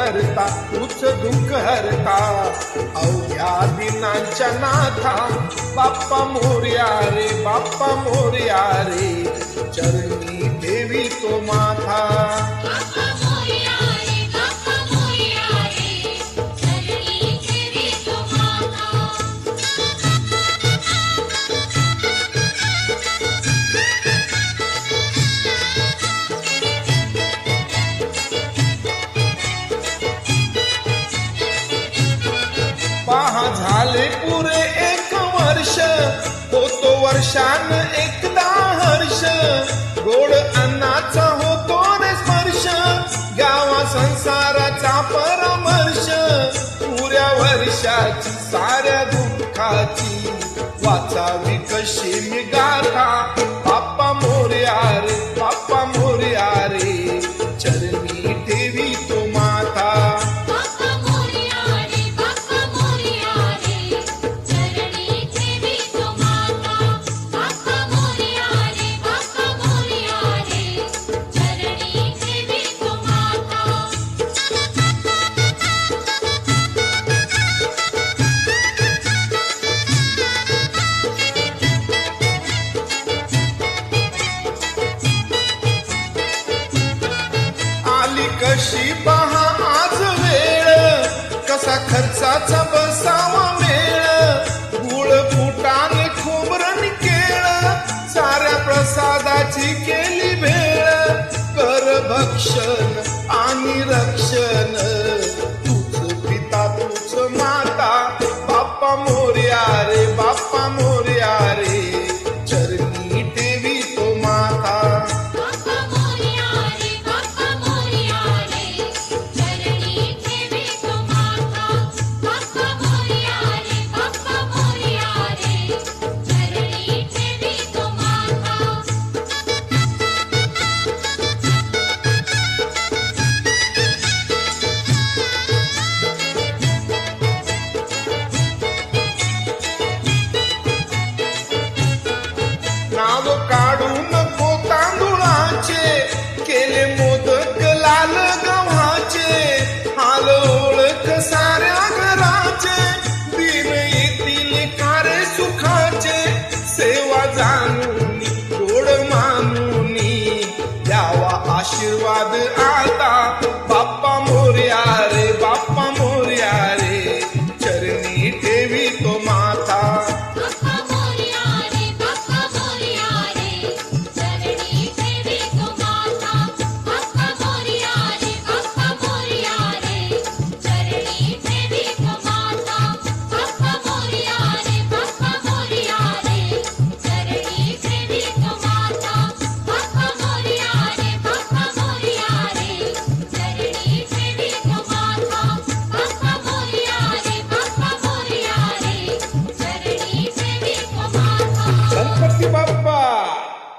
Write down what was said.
करता तूच दुःख हरता अवघ्या दिनांच्या नाथा बाप्पा मोरया रे बाप्पा मोरया रे चरणी देवी तो माथा पहा झाले पुरे 1 वर्ष होतो वर्षान एकदा हर्ष गोड अन्नाचा होतो रे स्पर्श गावा संसाराचा परमर्श पुऱ्या वर्षाची साऱ्या दुःखाची वाचावी कशी मी गाथा बाप्पा मोरया रे बाप्पा मोरया रे चरणी देवी तो माथा कशी पहा आज वेळ कसा खर्चाचा बसावा मेळ गुळ फुटाने खोबरं केळ साऱ्या प्रसादाची केली भेळ कर भक्षण आणि रक्षण तूच पिता तूच माता बाप्पा मोरया रे बाप्पा मोरया रे चरणी देवी तो माता नाव काढू नको तांदुळाचे केले मोदक लाल गव्हाचे हाल ओळख साऱ्या घराचे दिन येतील कारे सुखाचे सेवा जाणून गोड मानून द्यावा आशीर्वाद आता बाप्पा मोरया